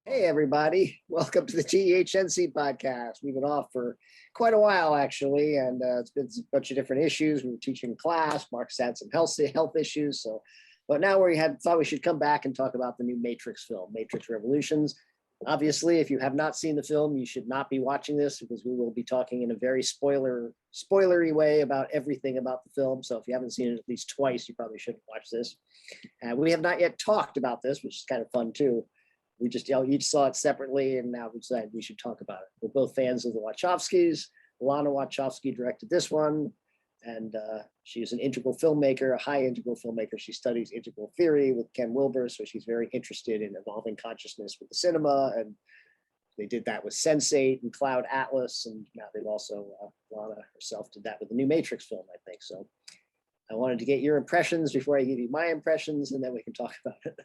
Hey, everybody. Welcome to the THNC podcast. We've been off for quite a while, actually, and it's been a bunch of different issues. We were teaching class. Mark's had some health issues. But now we thought we should come back and talk about the new Matrix film, Matrix Revolutions. Obviously, if you have not seen the film, you should not be watching this because we will be talking in a very spoilery way about everything about the film. So if you haven't seen it at least twice, you probably shouldn't watch this. We have not yet talked about this, which is kind of fun too. We just each saw it separately, and now we decided we should talk about it. We're both fans of the Wachowskis. Lana Wachowski directed this one, and she is an integral filmmaker, a high integral filmmaker. She studies integral theory with Ken Wilber, so she's very interested in evolving consciousness with the cinema, and they did that with Sense8 and Cloud Atlas, and now they've also, Lana herself did that with the new Matrix film, I think. So I wanted to get your impressions before I give you my impressions, and then we can talk about it.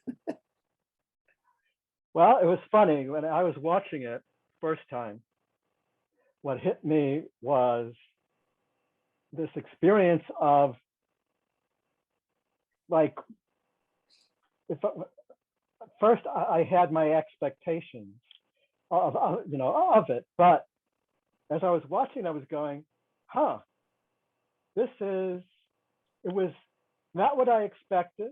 Well, it was funny when I was watching it first time. What hit me was this experience of like, first I had my expectations of it, but as I was watching, I was going, it was not what I expected,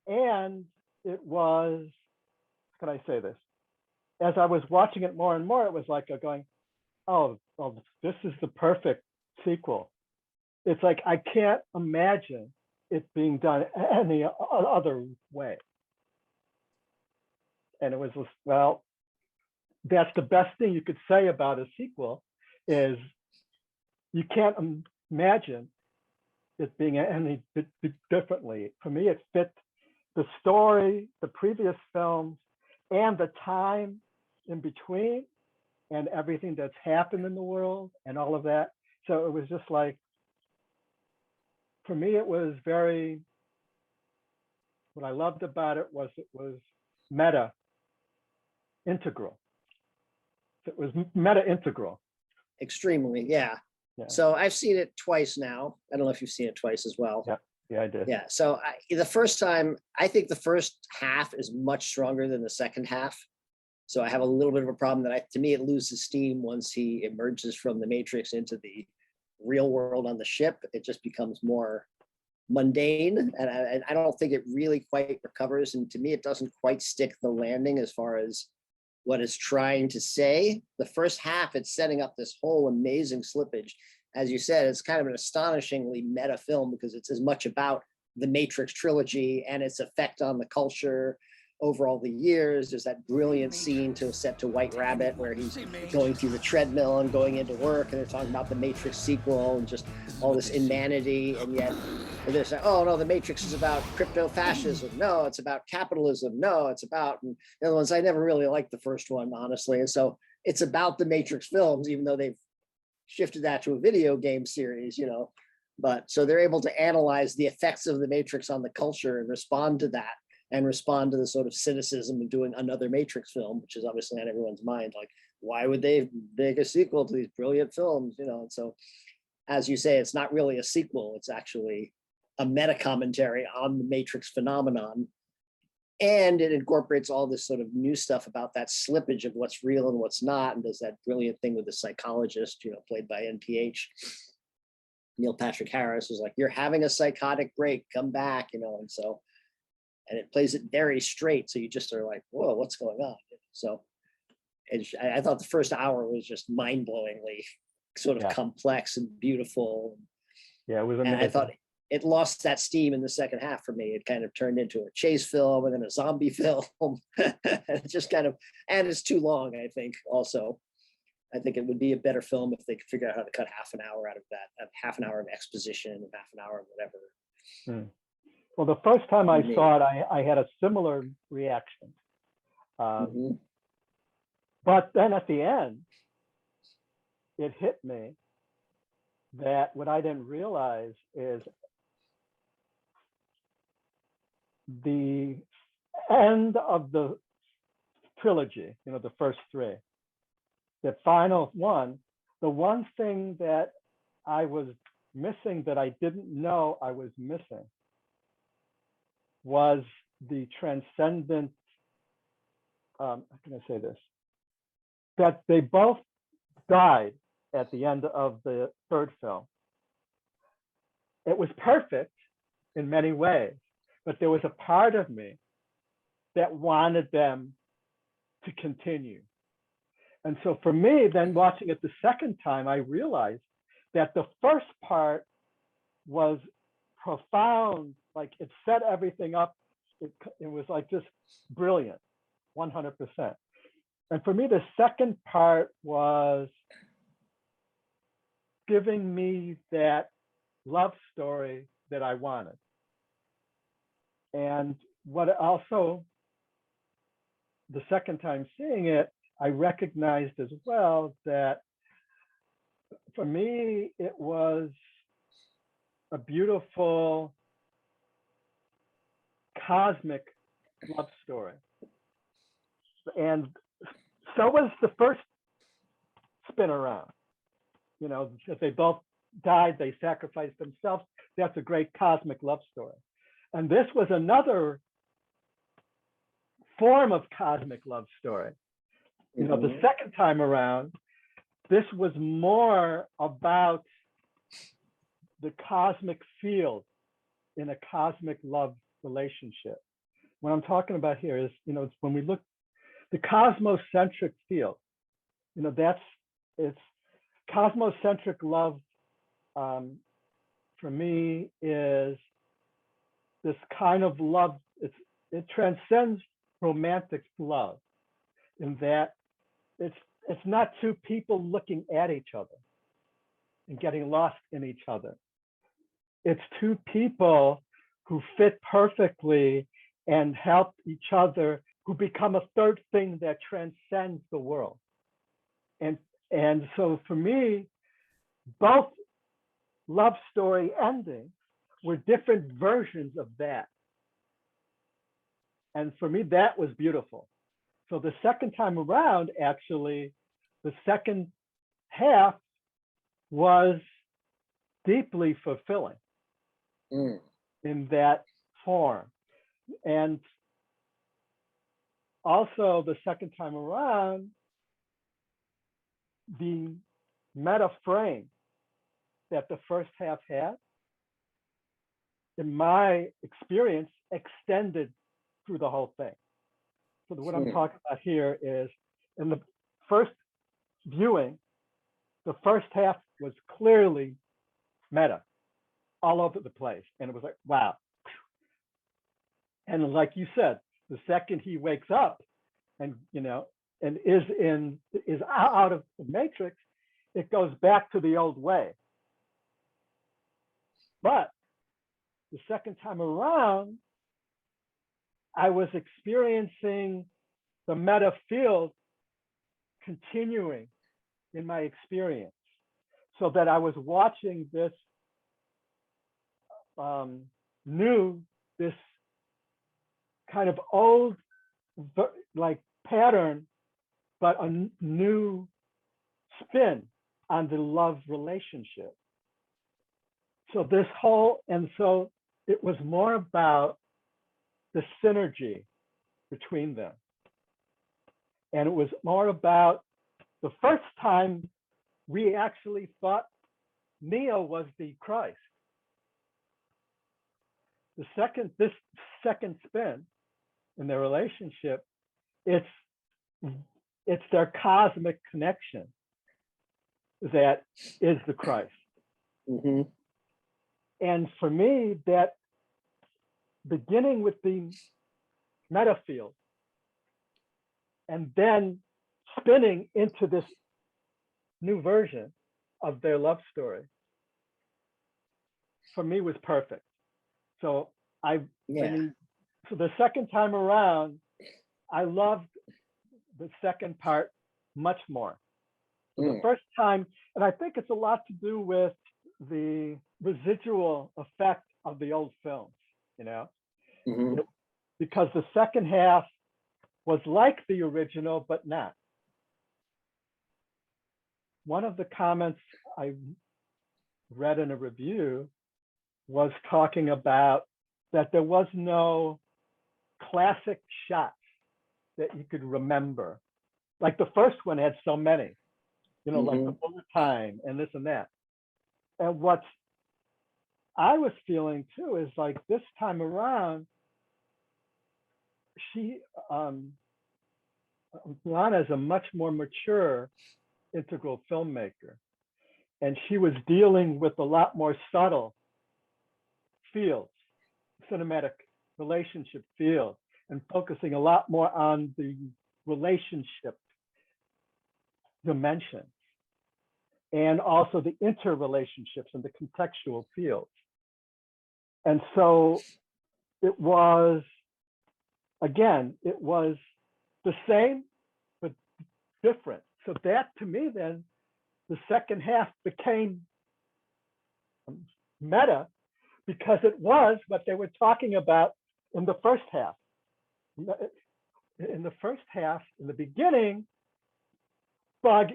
and it was, how can I say this? As I was watching it more and more, it was like going, oh, well, this is the perfect sequel. It's like, I can't imagine it being done any other way. And it was, well, that's the best thing you could say about a sequel, is you can't imagine it being any differently. For me, it fit the story, the previous films, and the time in between, and everything that's happened in the world and all of that. So it was just like, for me, it was very, what I loved about it was meta integral. It was meta integral. Extremely, yeah. So I've seen it twice now. I don't know if you've seen it twice as well. Yeah, I did. Yeah. So the first time, I think the first half is much stronger than the second half. So I have a little bit of a problem that to me, it loses steam once he emerges from the Matrix into the real world on the ship. It just becomes more mundane. And I don't think it really quite recovers. And to me, it doesn't quite stick the landing as far as what it's trying to say. The first half, it's setting up this whole amazing slippage. As you said, it's kind of an astonishingly meta film because it's as much about the Matrix trilogy and its effect on the culture over all the years. There's that brilliant scene set to White Rabbit where he's going through the treadmill and going into work, and they're talking about the Matrix sequel and just all this inanity. And yet they're saying, oh no, the Matrix is about crypto-fascism. No, it's about capitalism. No, it's about, and the other ones, I never really liked the first one, honestly. And so it's about the Matrix films, even though they've shifted that to a video game series, but so they're able to analyze the effects of the Matrix on the culture and respond to that, and respond to the sort of cynicism of doing another Matrix film, which is obviously on everyone's mind. Like, why would they make a sequel to these brilliant films? And so, as you say, it's not really a sequel. It's actually a meta commentary on the Matrix phenomenon. And it incorporates all this sort of new stuff about that slippage of what's real and what's not, and does that brilliant thing with the psychologist, played by NPH. Neil Patrick Harris was like, you're having a psychotic break, come back, and so, and it plays it very straight. So you just are like, whoa, what's going on? So I thought the first hour was just mind-blowingly sort of complex and beautiful. Yeah, it was amazing. And I thought it lost that steam in the second half for me. It kind of turned into a chase film and then a zombie film. It just kind of, and it's too long, I think, also. I think it would be a better film if they could figure out how to cut half an hour out of that, half an hour of exposition and half an hour of whatever. Well, the first time I saw it, I had a similar reaction. But then at the end, it hit me that what I didn't realize is the end of the trilogy, the first three, the final one, the one thing that I was missing that I didn't know I was missing was the transcendent how can I say this? That they both died at the end of the third film. It was perfect in many ways, but there was a part of me that wanted them to continue. And so for me, then watching it the second time, I realized that the first part was profound, like it set everything up. It was like just brilliant, 100%. And for me, the second part was giving me that love story that I wanted. And what also, the second time seeing it, I recognized as well that for me, it was a beautiful cosmic love story. And so was the first spin around. You know, if they both died, they sacrificed themselves. That's a great cosmic love story. And this was another form of cosmic love story. You know, the second time around, this was more about the cosmic field in a cosmic love relationship. What I'm talking about here is, you know, it's when we look the cosmocentric field, you know, it's cosmocentric love for me is this kind of love. It transcends romantic love in that it's not two people looking at each other and getting lost in each other. It's two people who fit perfectly and help each other, who become a third thing that transcends the world. And so for me, both love story endings were different versions of that. And for me, that was beautiful. So the second time around, actually, the second half was deeply fulfilling in that form. And also the second time around, the meta frame that the first half had, in my experience, extended through the whole thing. So what I'm talking about here is, in the first viewing, the first half was clearly meta, all over the place. And it was like, wow. And like you said, the second he wakes up and, you know, and is out of the matrix, it goes back to the old way. But the second time around, I was experiencing the meta field continuing in my experience, so that I was watching this this kind of old like pattern, but a new spin on the love relationship. So this whole, and so it was more about the synergy between them. And it was more about, the first time we actually thought Neo was the Christ. This second spin in their relationship, it's their cosmic connection that is the Christ. And for me, that beginning with the meta field and then spinning into this new version of their love story, for me was perfect. So so the second time around, I loved the second part much more. So the first time, and I think it's a lot to do with the residual effect of the old films, you know, because the second half was like the original, but not. One of the comments I read in a review was talking about that there was no classic shots that you could remember. Like the first one had so many, like the Mhm. bullet time and this and that. And what I was feeling too is like this time around, she, Lana is a much more mature integral filmmaker. And she was dealing with a lot more subtle fields, cinematic relationship fields, and focusing a lot more on the relationship dimension and also the interrelationships and the contextual fields. And so it was, again, it was the same, but different. So that to me, then, the second half became meta because it was what they were talking about in the first half. In the first half, in the beginning, Bug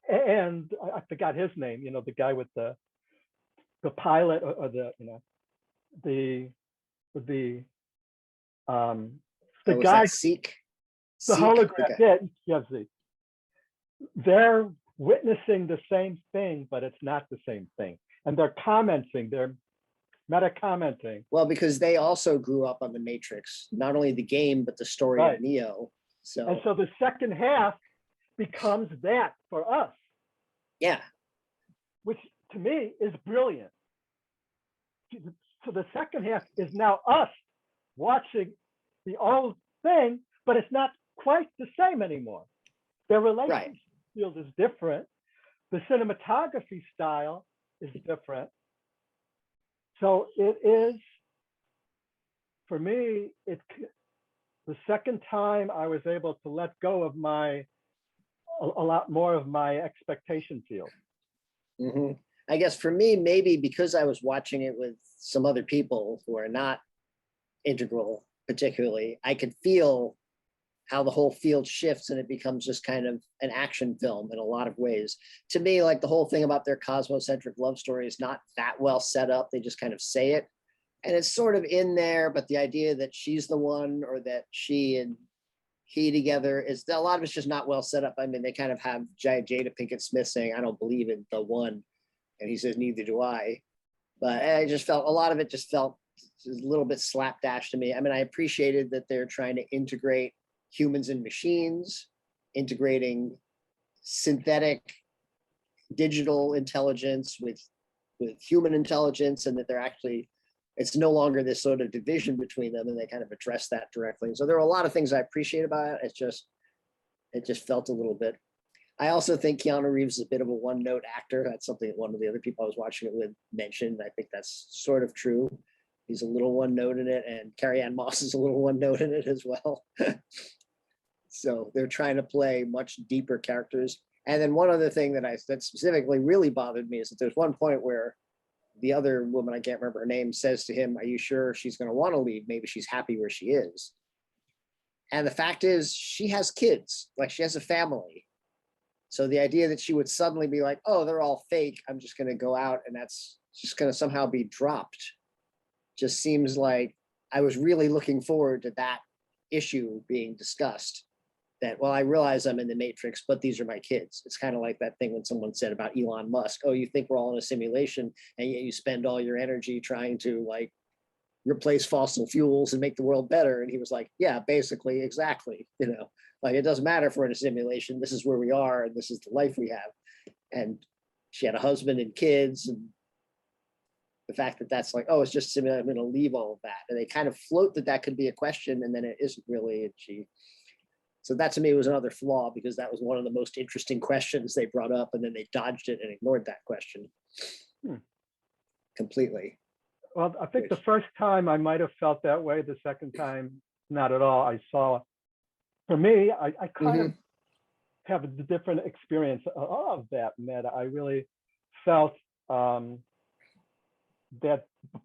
and I forgot his name, the guy with the pilot or the the the Oh, was guy, that Seek? the Seek, the hologram. guy. Yeah, yes, they're witnessing the same thing, but it's not the same thing. And they're commenting, they're meta commenting. Well, because they also grew up on the Matrix, not only the game, but the story Right. of Neo. And So so the second half becomes that for us, yeah, which to me is brilliant. So the second half is now us watching the old thing, but it's not quite the same anymore. Their relationship right. field is different. The cinematography style is different. So it is, for me, the second time I was able to let go of a lot more of my expectation field. Mhm. I guess for me, maybe because I was watching it with some other people who are not integral, particularly, I could feel how the whole field shifts and it becomes just kind of an action film in a lot of ways. To me, like the whole thing about their cosmocentric love story is not that well set up. They just kind of say it. And it's sort of in there, but the idea that she's the one or that she and he together is a lot of it's just not well set up. I mean, they kind of have Jada Pinkett Smith saying, I don't believe in the one. And he says, neither do I. But I just felt a lot of it just felt a little bit slapdash to me. I mean, I appreciated that they're trying to integrate humans and machines, integrating synthetic digital intelligence with human intelligence, and that they're actually it's no longer this sort of division between them, and they kind of address that directly. So there are a lot of things I appreciate about it. It just felt a little bit. I also think Keanu Reeves is a bit of a one-note actor. That's something that one of the other people I was watching it with mentioned. I think that's sort of true. He's a little one-note in it, and Carrie Ann Moss is a little one-note in it as well. So they're trying to play much deeper characters. And then one other thing that specifically really bothered me is that there's one point where the other woman, I can't remember her name, says to him, are you sure she's going to want to leave? Maybe she's happy where she is. And the fact is, she has kids, like she has a family. So the idea that she would suddenly be like, oh, they're all fake, I'm just going to go out and that's just going to somehow be dropped, just seems like I was really looking forward to that issue being discussed. That, well, I realize I'm in the Matrix, but these are my kids. It's kind of like that thing when someone said about Elon Musk, oh, you think we're all in a simulation, and yet you spend all your energy trying to like replace fossil fuels and make the world better. And he was like, yeah, basically, exactly. Like it doesn't matter if we're in a simulation. This is where we are, and this is the life we have. And she had a husband and kids, and the fact that that's like, oh, it's just simulated, I'm going to leave all of that. And they kind of float that could be a question, and then it isn't really. And so that to me was another flaw, because that was one of the most interesting questions they brought up, and then they dodged it and ignored that question completely. Well, I think the first time I might have felt that way. The second time, not at all. I saw, for me, I kind of have a different experience of that, Meta. I really felt that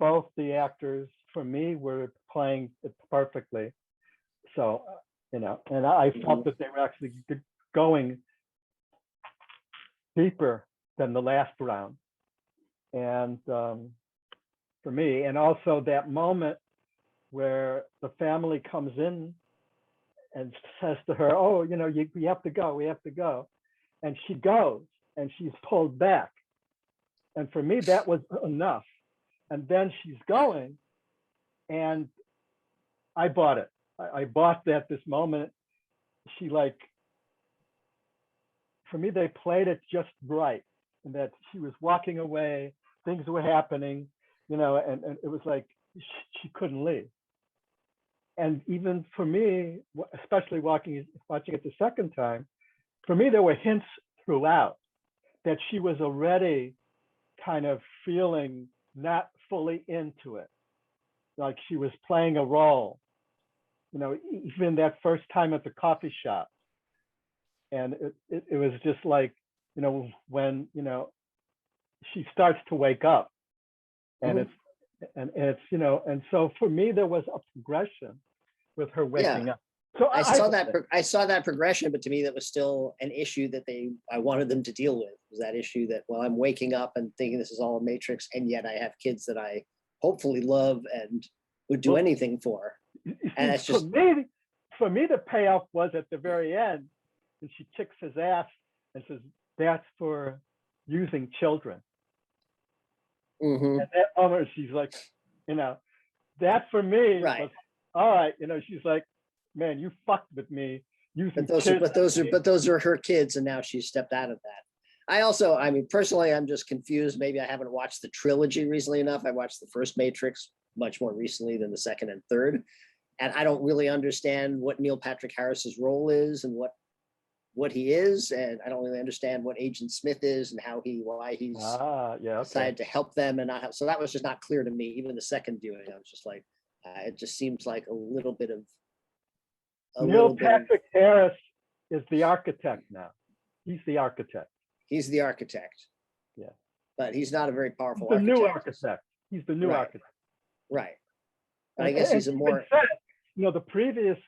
both the actors, for me, were playing it perfectly. So, and I felt that they were actually going deeper than the last round. And for me, and also that moment where the family comes in and says to her, "Oh, you know, we have to go. We have to go." And she goes, and she's pulled back. And for me, that was enough. And then she's going, and I bought it. I bought that this moment. She like, for me, they played it just right, and that she was walking away, things were happening, you know, and it was like she couldn't leave. And even for me, especially watching it the second time, for me, there were hints throughout that she was already kind of feeling not fully into it. Like she was playing a role, you know, even that first time at the coffee shop. And it was just like, you know, when, you know, she starts to wake up and Mhm. it's, you know, and so for me, there was a progression with her waking Yeah, up. So I bought it. I saw that progression, but to me, that was still an issue that I wanted them to deal with, was that issue that, well, I'm waking up and thinking this is all a matrix, and yet I have kids that I hopefully love and would do Well, anything for. you And see, that's just, for me, the payoff was at the very end, and she kicks his ass and says, "That's for using children." mhm, And that moment, she's like, you know, that for me right. was all right. You know, she's like, "Man, you fucked with me But using those are, kids." but those are her kids, and now she's stepped out of that. I mean, personally, I'm just confused. Maybe I haven't watched the trilogy recently enough. I watched the first Matrix much more recently than the second and third, and I don't really understand what Neil Patrick Harris's role is and what he is, and I don't really understand what Agent Smith is and why he's Yeah, okay. decided to help them and not help. So that was just not clear to me. Even the second viewing, I was just like, it just seems like a Neil little bit of Patrick Harris is the architect now. He's the architect. he's the architect, Yeah, but he's not a very he's powerful the new architect. architect. He's the new Right, architect. right. But I guess And he's a he even more, said, you know, the previous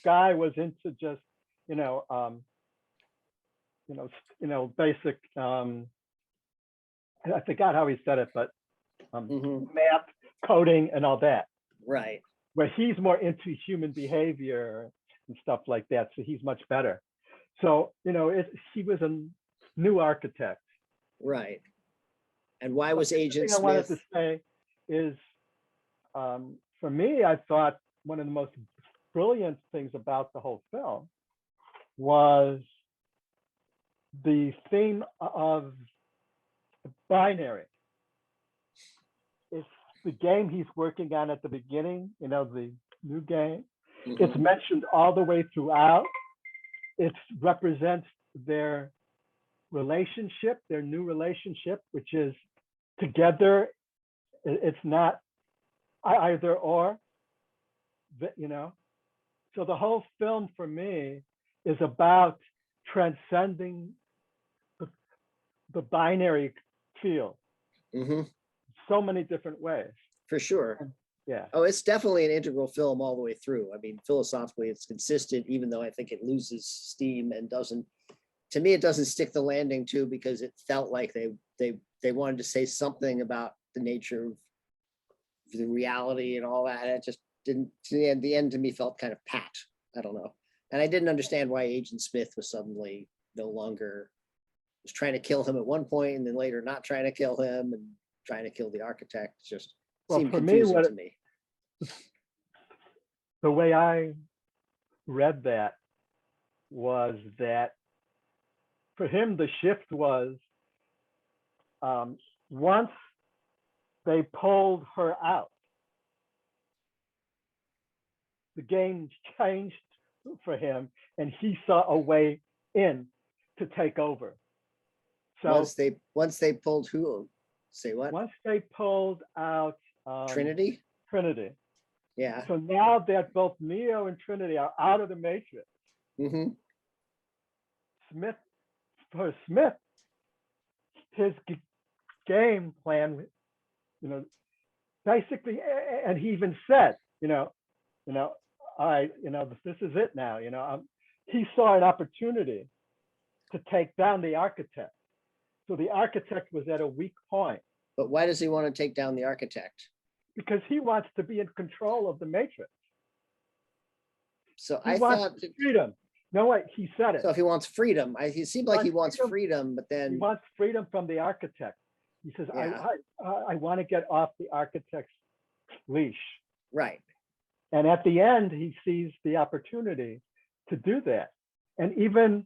guy was into just, you know, basic. I forgot how he said it, but mhm, math, coding, and all that. right, Where he's more into human behavior and stuff like that, so he's much better. So you know, he was a new architect. right. And why But was the other Agent thing I wanted to Smith? say is, for me, I thought one of the most brilliant things about the whole film was the theme of binary. It's the game he's working on at the beginning, you know, the new game. It's Mhm, mentioned all the way throughout. It represents their relationship, their new relationship, which is together. It's not either or, you know. So the whole film for me is about transcending the, the binary field mhm, so many different ways. for sure. Yeah. Oh, it's definitely an integral film all the way through. I mean, philosophically, it's consistent, even though I think it loses steam and doesn't. To me, it doesn't stick the landing too, because it felt like they wanted to say something about the nature of the reality and all that. It just didn't. To the end, to me, felt kind of pat. I don't know, and I didn't understand why Agent Smith was suddenly no longer was trying to kill him at one point, and then later not trying to kill him and trying to kill the architect. It just Well, seemed for me, confusing to me. the way I read that was that for him, the shift was, once they pulled her out, the game changed for him, and he saw a way in to take over. So Once they pulled who? Say what? once they pulled out Trinity? Trinity, Yeah. so now that both Neo and Trinity are out of the Matrix, Mm-hmm. Smith, for Smith, his game plan, you know, basically, and he even said, all right, this is it now. He saw an opportunity to take down the architect. So the architect was at a weak point But why does he want to take down the architect? because he wants to be in control of the Matrix. So He I wants thought, freedom. No, wait, he said it. so if he wants freedom, he seemed like he wants freedom. freedom, but He then, wants freedom from the architect. He says, yeah, I want to get off the architect's leash. right. And at the end, he sees the opportunity to do that. And even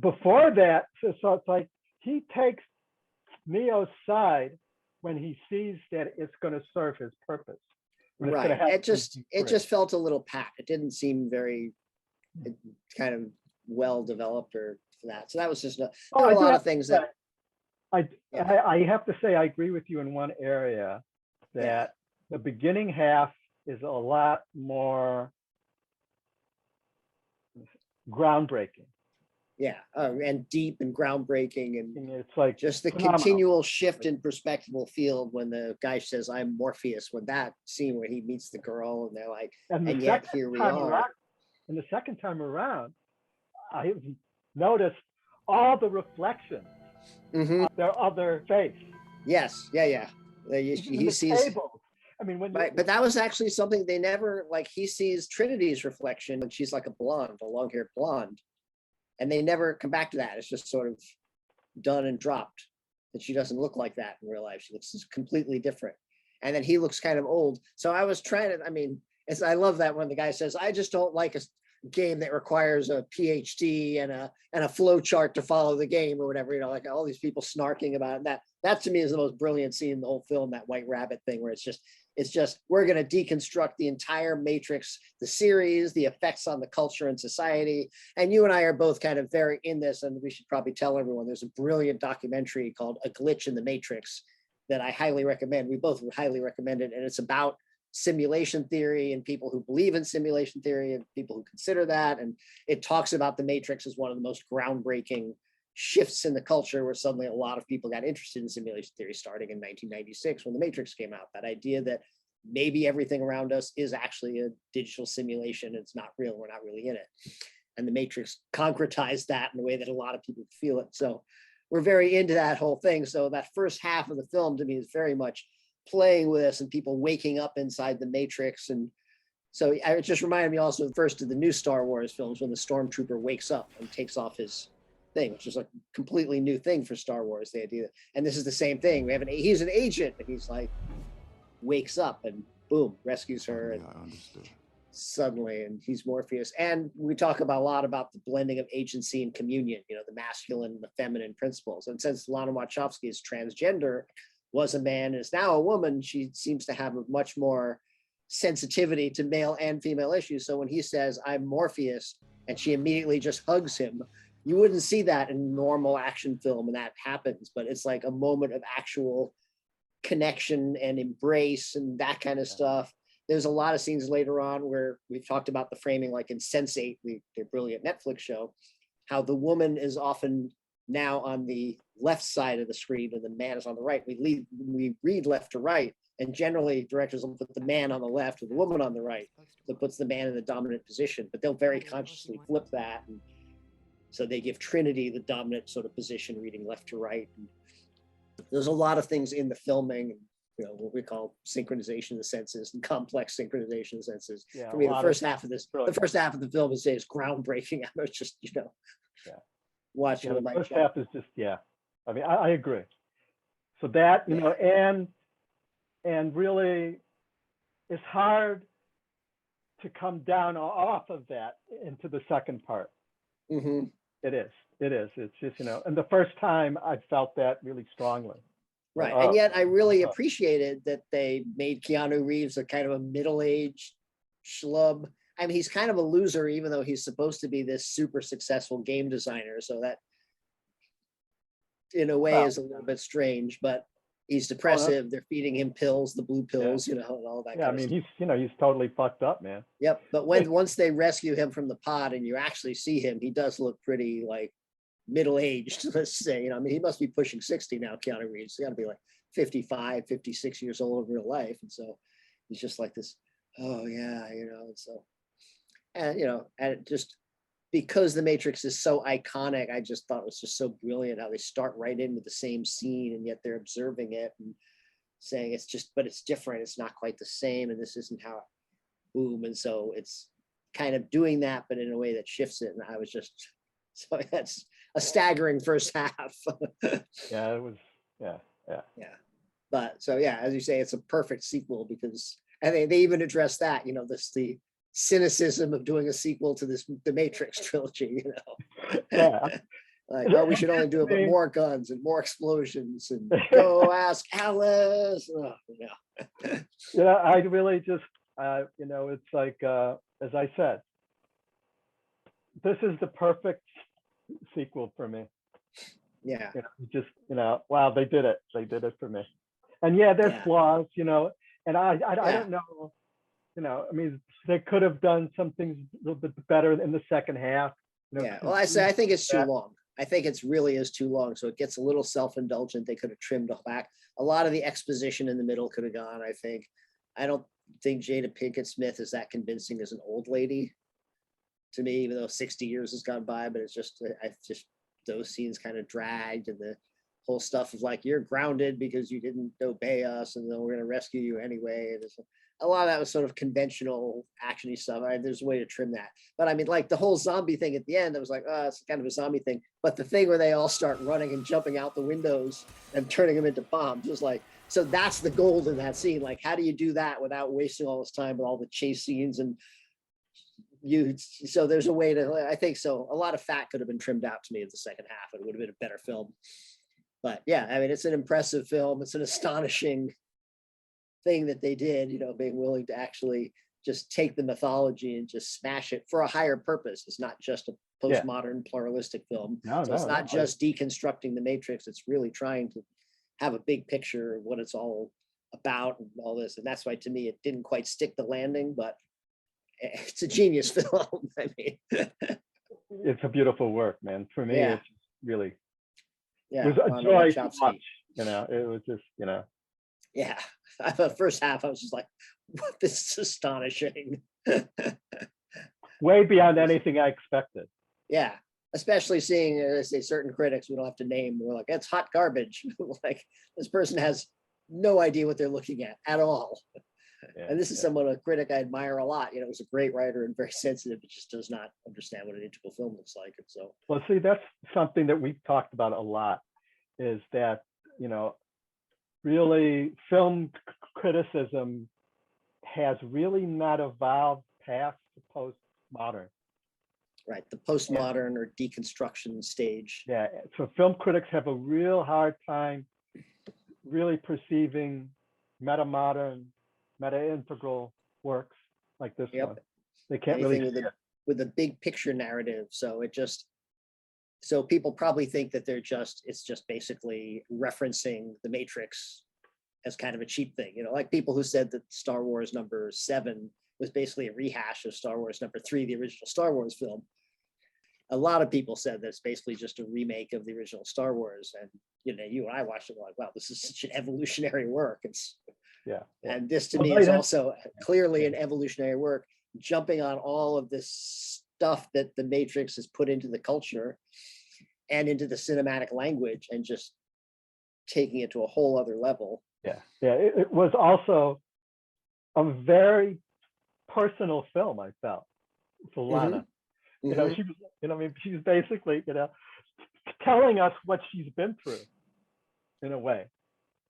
before that, so it's like he takes Neo's side when he sees that it's going to serve his purpose. When it's Right. going to help It just, him be it free. just felt a little pat. It didn't seem very kind of well developed or that. So that was just, there Oh, were I a do lot have of things to that, say, yeah, I have to say, I agree with you in one area yeah, that the beginning half is a lot more groundbreaking. yeah. And deep and groundbreaking and And it's like just the phenomenal. continual shift in perspectival field when the guy says, I'm Morpheus, when that scene where he meets the girl and they're like, And the and yet second here we time are. around, and the second time around, I noticed all the reflections Mhm. of their other face. Yes. Yeah. Yeah. Even He the sees, tables. I mean, when you right. But that was actually something they never, like, he sees Trinity's reflection when she's like a blonde, a long haired blonde. And they never come back to that. It's just sort of done and dropped. That she doesn't look like that in real life. She looks completely different. And then he looks kind of old. So I was trying to, I mean, I love that when the guy says, I just don't like a game that requires a PhD and a flow chart to follow the game or whatever, you know, like all these people snarking about it. That to me is the most brilliant scene in the whole film, that White Rabbit thing, where it's just we're going to deconstruct the entire Matrix, the series, the effects on the culture and society. And you and I are both kind of very in this, and we should probably tell everyone there's a brilliant documentary called A Glitch in the Matrix that I highly recommend. We both would highly recommend it. And it's about simulation theory and people who believe in simulation theory and people who consider that. And it talks about the Matrix as one of the most groundbreaking shifts in the culture, where suddenly a lot of people got interested in simulation theory starting in 1996 when the Matrix came out. That idea that maybe everything around us is actually a digital simulation, it's not real, we're not really in it. And the Matrix concretized that in a way that a lot of people feel it. So we're very into that whole thing. So that first half of the film to me is very much playing with us and people waking up inside the Matrix. And so it just reminded me also first of the new Star Wars films when the stormtrooper wakes up and takes off his thing, which is a completely new thing for Star Wars, the idea. And this is the same thing. We have he's an agent, and he's like wakes up and boom, rescues her. And I understood. Suddenly, and he's Morpheus. And we talk about a lot about the blending of agency and communion, you know, the masculine and the feminine principles. And since Lana Wachowski is transgender, was a man, is now a woman, she seems to have a much more sensitivity to male and female issues. So when he says, I'm Morpheus, and she immediately just hugs him, you wouldn't see that in normal action film, and that happens, but it's like a moment of actual connection and embrace and that kind of stuff. There's a lot of scenes later on where we've talked about the framing, like in Sense8, their brilliant Netflix show, how the woman is often now on the left side of the screen and the man is on the right. We read left to right, and generally directors will put the man on the left or the woman on the right. That puts the man in the dominant position, but they'll very consciously flip that. And so they give Trinity the dominant sort of position, reading left to right. And there's a lot of things in the filming, you know, what we call synchronization of the senses and complex synchronization of the senses. Yeah, For me, the first half of the film is groundbreaking. I was just, you know, watching the my first half is just, I mean, I agree. So that, you know, and really it's hard to come down off of that into the second part. Mm-hmm. It is. It's just, you know, and the first time I felt that really strongly. Right. And yet I really appreciated that they made Keanu Reeves a kind of a middle-aged schlub. I mean, he's kind of a loser, even though he's supposed to be this super successful game designer. So that in a way is a little bit strange, but he's depressive. They're feeding him pills, the blue pills, you know, and all that. Yeah, I mean, he's, you know, he's totally fucked up, man. Yep. But once they rescue him from the pod and you actually see him, he does look pretty like middle-aged, let's say. You know, I mean, he must be pushing 60 now, Keanu Reeves. He's got to be like 55, 56 years old in real life. And so he's just like this, oh yeah, you know, and so, and, you know, and just because the Matrix is so iconic, I just thought it was just so brilliant how they start right in with the same scene and yet they're observing it and saying it's just, but it's different. It's not quite the same. And this isn't how boom. And so it's kind of doing that, but in a way that shifts it. And I was just, so that's a staggering first half. Yeah, it was. Yeah, yeah. Yeah. But so, yeah, as you say, it's a perfect sequel because I think they even address that, this, the cynicism of doing a sequel to the Matrix trilogy, Yeah. like, oh, we should only do it, but more guns and more explosions and go ask Alice. Oh, yeah. Yeah, I really just, it's like, as I said, this is the perfect sequel for me. Yeah. Just, wow, they did it. They did it for me. And yeah, there's Yeah. flaws, and I Yeah. don't know, I mean, they could have done some things a little bit better in the second half. Yeah. Well, I think it's too long. I think it's really is too long. So it gets a little self-indulgent. They could have trimmed back. A lot of the exposition in the middle could have gone, I think. I don't think Jada Pinkett Smith is that convincing as an old lady to me, even though 60 years has gone by, but it's just, those scenes kind of dragged, and the whole stuff of like, you're grounded because you didn't obey us, and then we're going to rescue you anyway. And a lot of that was sort of conventional actiony stuff. There's a way to trim that. But I mean, like the whole zombie thing at the end, I was like, oh, it's kind of a zombie thing. But the thing where they all start running and jumping out the windows and turning them into bombs was like, so that's the gold in that scene. Like, how do you do that without wasting all this time with all the chase scenes and so there's a way to, I think so. A lot of fat could have been trimmed out to me in the second half. It would have been a better film. But yeah, I mean, it's an impressive film. It's an astonishing thing that they did, being willing to actually just take the mythology and just smash it for a higher purpose. It's not just a postmodern pluralistic film. So it's not just deconstructing the Matrix. It's really trying to have a big picture of what it's all about and all this. And that's why, to me, it didn't quite stick the landing, but it's a genius film. I mean, it's a beautiful work, man. For me, it's really, it was a joy to watch. It was just, Yeah, the first half, I was just like, "What? This is astonishing." Way beyond anything I expected. Yeah, especially seeing, as say, certain critics we don't have to name. We're like, it's hot garbage. Like, this person has no idea what they're looking at all. Yeah, and this is someone, a critic I admire a lot. Was a great writer and very sensitive, but just does not understand what an integral film looks like. And so, well, see, that's something that we've talked about a lot, is that, really film criticism has really not evolved past the postmodern. Right, the postmodern or deconstruction stage. Yeah, so film critics have a real hard time really perceiving meta-modern, meta-integral works like this one. They can't anything really with a big picture narrative. So people probably think that it's just basically referencing the Matrix as kind of a cheap thing. Like people who said that Star Wars #7 was basically a rehash of Star Wars #3, the original Star Wars film. A lot of people said that it's basically just a remake of the original Star Wars. And, you and I watched it, like, wow, this is such an evolutionary work. Yeah. And this to me is also clearly an evolutionary work, jumping on all of this stuff that the Matrix has put into the culture and into the cinematic language and just taking it to a whole other level. Yeah. It was also a very personal film, I felt, for Lana. Mm-hmm. She was, she's basically, telling us what she's been through in a way,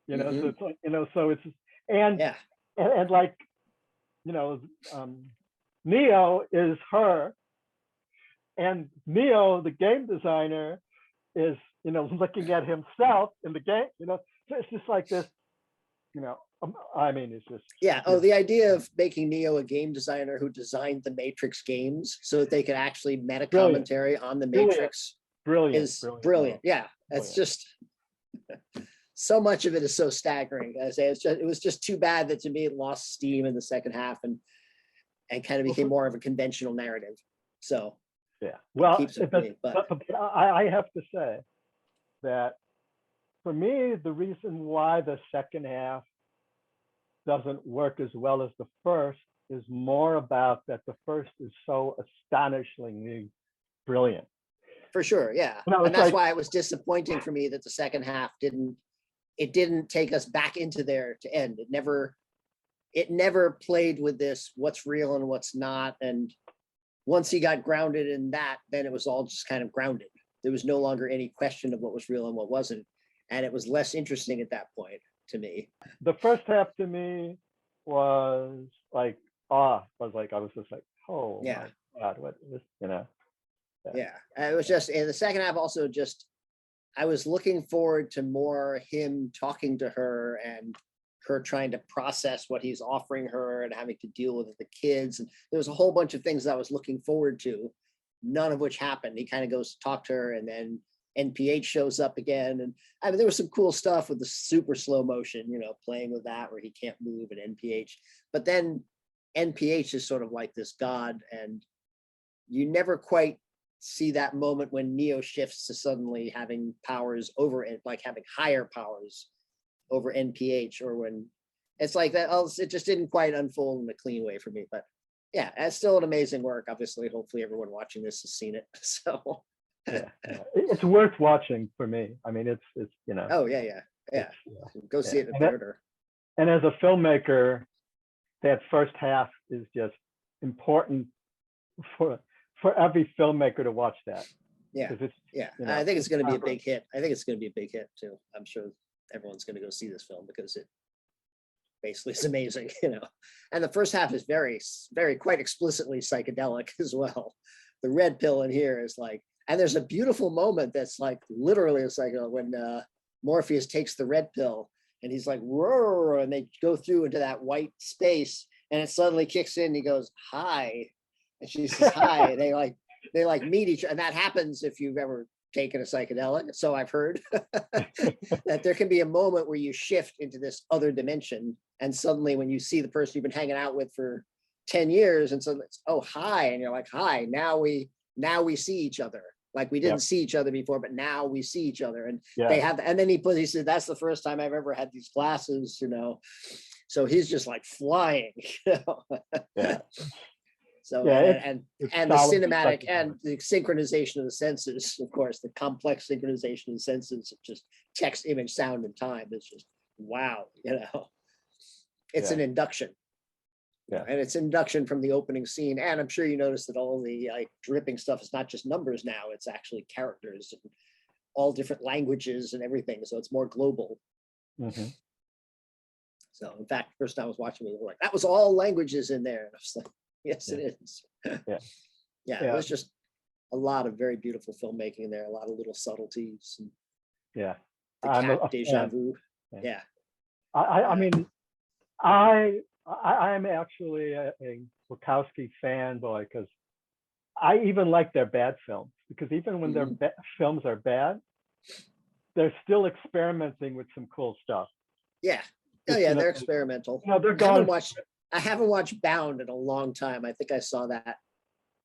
so it's like, so it's, and like, Neo is her, and Neo, the game designer, is, looking at himself in the game, so it's just like this, I mean, it's just. Yeah. Oh, the idea of making Neo a game designer who designed the Matrix games so that they could actually meta commentary on the Matrix is brilliant. Yeah. It's just so much of it is so staggering. I say it was just too bad that to me it lost steam in the second half and kind of became more of a conventional narrative. So yeah. Well, but I have to say that for me, the reason why the second half doesn't work as well as the first is more about that the first is so astonishingly brilliant. For sure, yeah. And that's why it was disappointing for me that the second half didn't take us back into there to end. It never it never played with this, what's real and what's not. And once he got grounded in that, then it was all just kind of grounded. There was no longer any question of what was real and what wasn't. And it was less interesting at that point to me. The first half to me was like I was just like, oh Yeah. my God, what is this, you know? Yeah. It was just, and the second half also just, I was looking forward to more him talking to her and her trying to process what he's offering her and having to deal with the kids. And there was a whole bunch of things I was looking forward to, none of which happened. He kind of goes to talk to her, and then NPH shows up again. And I mean, there was some cool stuff with the super slow motion, you know, playing with that where he can't move and NPH. But then NPH is sort of like this god, and you never quite see that moment when Neo shifts to suddenly having powers over it, like having higher powers over NPH, or when it's like that. It just didn't quite unfold in a clean way for me. But yeah, it's still an amazing work. Obviously, hopefully everyone watching this has seen it. So Yeah. It's worth watching for me. I mean, it's you know. oh yeah. Go see it in the theater. And as a filmmaker, that first half is just important for every filmmaker to watch that. Yeah. It's, Yeah. you know, I think it's going to be a proper. big hit. I think it's going to be a big hit too. I'm sure everyone's going to go see this film because it basically is amazing, you know. And the first half is very, very quite explicitly psychedelic as well. The red pill in here is like, and there's a beautiful moment that's like literally it's like when Morpheus takes the red pill and he's like, roar, and they go through into that white space and it suddenly kicks in. He goes, hi. And she says, hi. They like meet each other. And that happens if you've ever taken a psychedelic. So I've heard that there can be a moment where you shift into this other dimension. And suddenly when you see the person you've been hanging out with for 10 years and so it's, oh, hi. And you're like, hi, now we see each other. Like we didn't see each other before, but now we see each other. And they have, and then he said, that's the first time I've ever had these glasses, you know? So he's just like flying, you know? Yeah. So, yeah, and the cinematic and the synchronization of the senses, of course, the complex synchronization of the senses, of just text, image, sound, and time is just, wow, you know? It's an induction. Yeah. And it's induction from the opening scene. And I'm sure you noticed that all the like dripping stuff is not just numbers now, it's actually characters and all different languages and everything. So it's more global. Mm-hmm. So in fact, first time I was watching it, we were like, that was all languages in there. And I was like, yes, it is. Yeah, it was just a lot of very beautiful filmmaking in there, a lot of little subtleties. And yeah. the cat deja vu. Yeah. I mean, I am actually a Wachowski fanboy because I even like their bad films, because even when their films are bad, they're still experimenting with some cool stuff. Yeah. Oh yeah, they're experimental. No, they're I haven't watched Bound in a long time. I think I saw that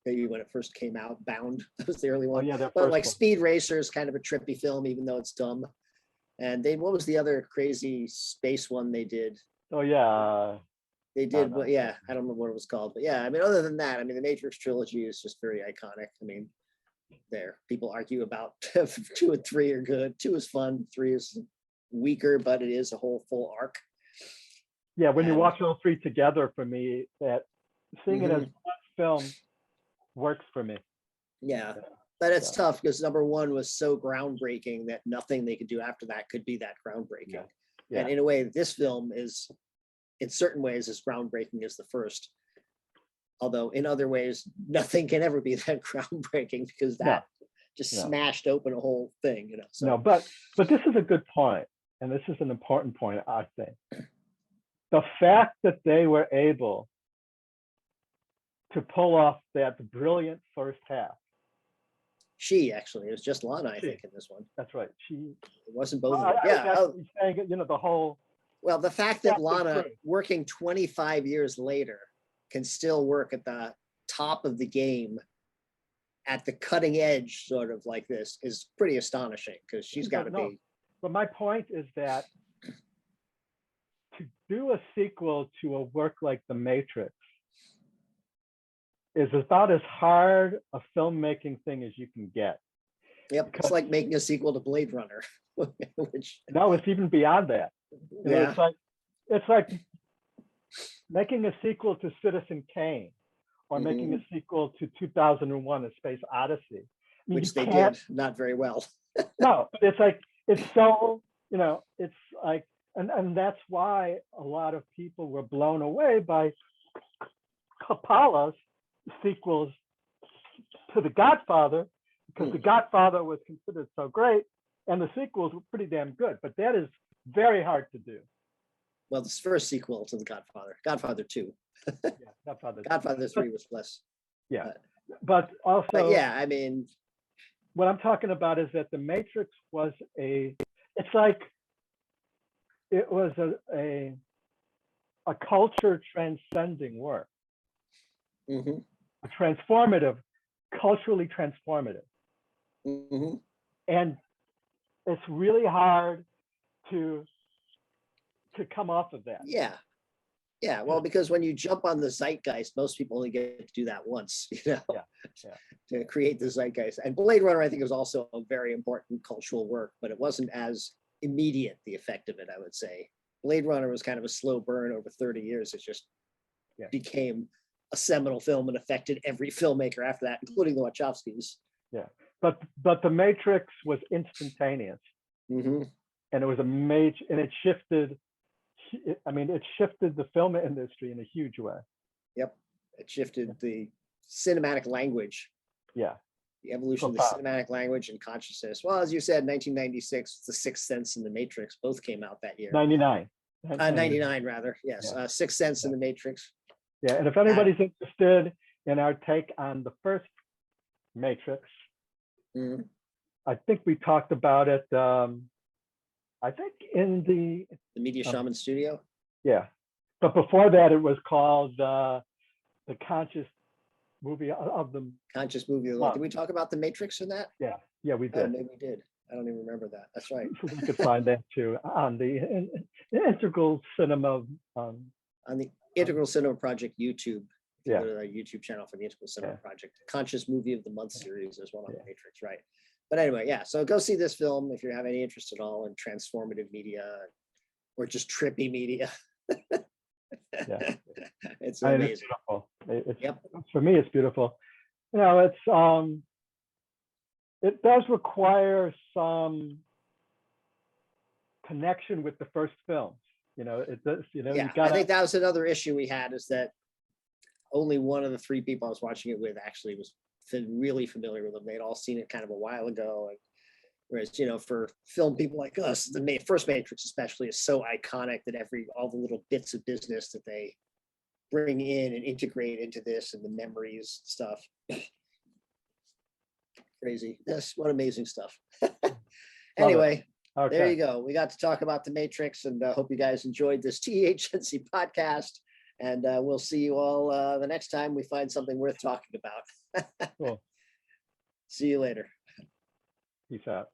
maybe when it first came out. Bound, that was the early one. Oh, yeah, but like Speed Racer is kind of a trippy film, even though it's dumb. And what was the other crazy space one they did? Oh yeah. They did, but yeah, I don't remember what it was called. But yeah, I mean, other than that, I mean, the Matrix trilogy is just very iconic. I mean, people argue about 2 and 3 are good. 2 is fun. 3 is weaker, but it is a whole full arc. Yeah, when you watch all 3 together, for me, that seeing it as one film works for me. Yeah, but it's tough because number 1 was so groundbreaking that nothing they could do after that could be that groundbreaking. Yeah. And in a way, this film is, in certain ways, as groundbreaking as the first. Although in other ways, nothing can ever be that groundbreaking because that just smashed open a whole thing, you know. So. No, but this is a good point, and this is an important point, I think. The fact that they were able to pull off that brilliant first half. It was just Lana, I think, in this one. That's right. It wasn't both. Saying, you know, the whole. Well, the fact that Lana, working 25 years later, can still work at the top of the game, at the cutting edge, sort of like this, is pretty astonishing because she's got to be. But my point is that to do a sequel to a work like The Matrix is about as hard a filmmaking thing as you can get. Yep, it's like making a sequel to Blade Runner. No, it's even beyond that. You know, it's like making a sequel to Citizen Kane or making a sequel to 2001: A Space Odyssey. I mean, which you they can't- did not very well. No, but it's like, it's so, it's like, and that's why a lot of people were blown away by Coppola's sequels to The Godfather, because The Godfather was considered so great, and the sequels were pretty damn good. But that is very hard to do. Well, this first sequel to The Godfather, Godfather 2. Yeah, Godfather. Godfather 3 was less. Yeah, but also, But yeah, I mean, what I'm talking about is that The Matrix was it's like it was a culture transcending work, mhm, a transformative, culturally transformative. mhm. And it's really hard to come off of that. Yeah. Yeah, well, because when you jump on the zeitgeist, most people only get to do that once, Yeah, to create the zeitgeist. And Blade Runner, I think, is also a very important cultural work, but it wasn't as immediate, the effect of it, I would say. Blade Runner was kind of a slow burn over 30 years. It just Yeah. became a seminal film and affected every filmmaker after that, including the Wachowskis. Yeah. But The Matrix was instantaneous, Mhm. and it was a major, and it shifted. I mean, it shifted the film industry in a huge way. Yep, it shifted the cinematic language, Yeah. the evolution of the Profound. cinematic language and consciousness. Well, as you said, 1996, The Sixth Sense and The Matrix both came out that year. 99. 99 rather, yes. Yeah. Sixth Sense and The Matrix. Yeah, and if anybody's interested in our take on the first Matrix, Mhm. I think we talked about it. I think in the The Media Shaman Studio. yeah, but before that, it was called the Conscious Movie of the Conscious movie. Of the Month. Did we talk about The Matrix in that? Yeah, we Oh, did. maybe we did. I don't even remember that. That's right. So we could find that too on the Integral Cinema. On the Integral Cinema Project YouTube. If you Yeah. go to our YouTube channel for the Integral Cinema Yeah. Project. Conscious Movie of the Month series is one on Yeah. The Matrix, right? But anyway, yeah. So go see this film if you have any interest at all in transformative media or just trippy media. Yeah. It's I mean, it's amazing. beautiful. It's, Yep. For me, it's beautiful. It's it does require some connection with the first film. It does. Yeah, You I gotta. think that was another issue we had, is that only one of the three people I was watching it with actually was really familiar with them. They'd all seen it kind of a while ago. And whereas, for film people like us, the first Matrix especially is so iconic that all the little bits of business that they bring in and integrate into this and the memories stuff. Crazy. Yes, what amazing stuff. Anyway, there Okay. you go. We got to talk about The Matrix, and hope you guys enjoyed this THNC podcast. And we'll see you all the next time we find something worth talking about. Cool. See you later. Peace out.